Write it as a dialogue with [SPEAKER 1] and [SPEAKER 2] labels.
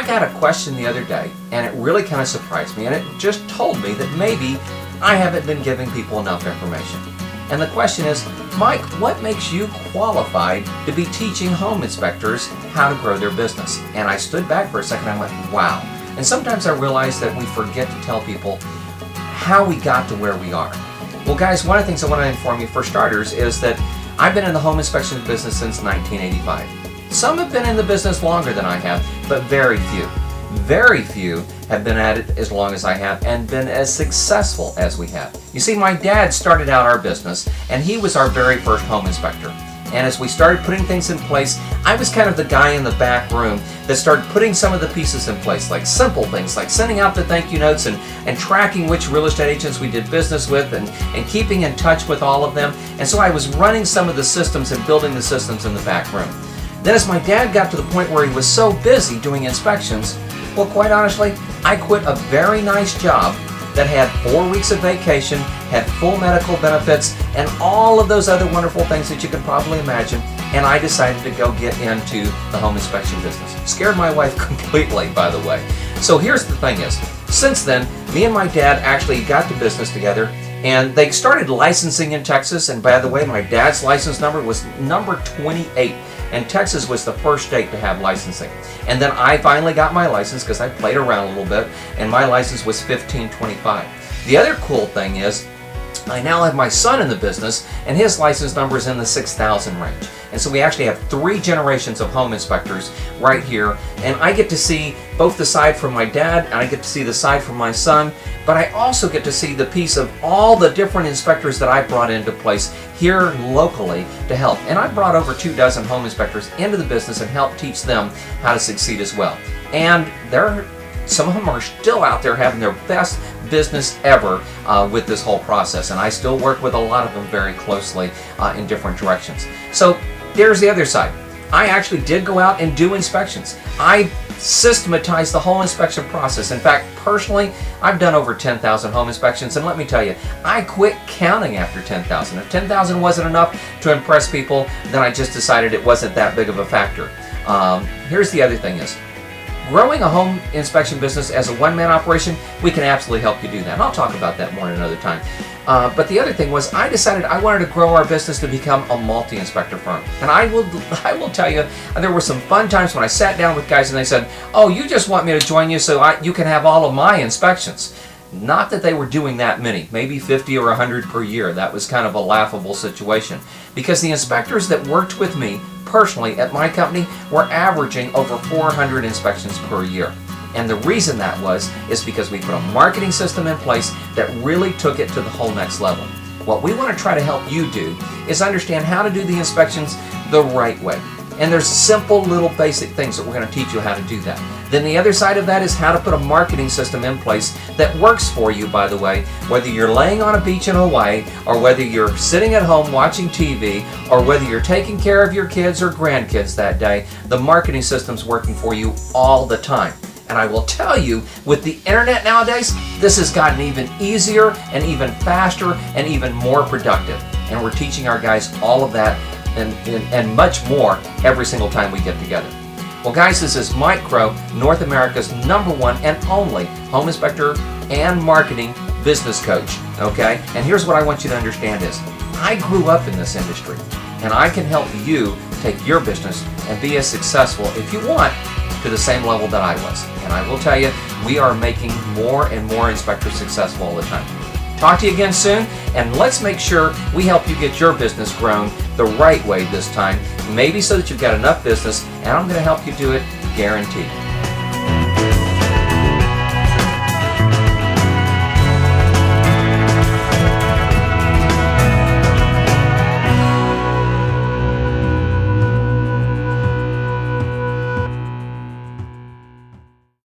[SPEAKER 1] got a question the other day, and it really kind of surprised me, and it just told me that maybe I haven't been giving people enough information. And the question is, Mike, what makes you qualified to be teaching home inspectors how to grow their business? And I stood back for a second and I went, wow. And sometimes I realize that we forget to tell people how we got to where we are. Well, guys, one of the things I want to inform you for starters is that I've been in the home inspection business since 1985. Some have been in the business longer than I have, but very few. Very few have been at it as long as I have and been as successful as we have. You see, my dad started out our business and he was our very first home inspector. And as we started putting things in place, I was kind of the guy in the back room that started putting some of the pieces in place, like simple things like sending out the thank you notes and tracking which real estate agents we did business with and keeping in touch with all of them. And so I was running some of the systems and building the systems in the back room. Then as my dad got to the point where he was so busy doing inspections, well, quite honestly, I quit a very nice job that had 4 weeks of vacation, had full medical benefits, and all of those other wonderful things that you can probably imagine, and I decided to go get into the home inspection business. Scared my wife completely, by the way. So here's the thing is, since then, me and my dad actually got the business together, and they started licensing in Texas, and by the way, my dad's license number was number 28. And Texas was the first state to have licensing. And then I finally got my license because I played around a little bit, and my license was 1525. The other cool thing is, I now have my son in the business, and his license number is in the 6,000 range. And so we actually have 3 generations of home inspectors right here, and I get to see both the side from my dad, and I get to see the side from my son, but I also get to see the piece of all the different inspectors that I brought into place here locally to help. And I brought over 24 home inspectors into the business and helped teach them how to succeed as well. And some of them are still out there having their best business ever with this whole process, and I still work with a lot of them very closely in different directions. So there's the other side. I actually did go out and do inspections. I systematized the whole inspection process. In fact, personally, I've done over 10,000 home inspections, and let me tell you, I quit counting after 10,000. If 10,000 wasn't enough to impress people, then I just decided it wasn't that big of a factor. Here's the other thing is, growing a home inspection business as a one-man operation, we can absolutely help you do that. And I'll talk about that more another time. But the other thing was, I decided I wanted to grow our business to become a multi-inspector firm. And I will tell you, there were some fun times when I sat down with guys and they said, oh, you just want me to join you so you can have all of my inspections. Not that they were doing that many, maybe 50 or 100 per year. That was kind of a laughable situation. Because the inspectors that worked with me personally at my company were averaging over 400 inspections per year. And the reason that is because we put a marketing system in place that really took it to the whole next level. What we want to try to help you do is understand how to do the inspections the right way. And there's simple little basic things that we're going to teach you how to do that. Then the other side of that is how to put a marketing system in place that works for you, by the way, whether you're laying on a beach in Hawaii, or whether you're sitting at home watching TV, or whether you're taking care of your kids or grandkids that day, the marketing system's working for you all the time. And I will tell you, with the internet nowadays, this has gotten even easier and even faster and even more productive. And we're teaching our guys all of that and much more every single time we get together. Well, guys, this is Mike Crow, North America's #1 and only home inspector and marketing business coach, okay? And here's what I want you to understand is, I grew up in this industry, and I can help you take your business and be as successful, if you want, to the same level that I was. And I will tell you, we are making more and more inspectors successful all the time. Talk to you again soon, and let's make sure we help you get your business grown the right way this time, maybe so that you've got enough business, and I'm going to help you do it, guaranteed.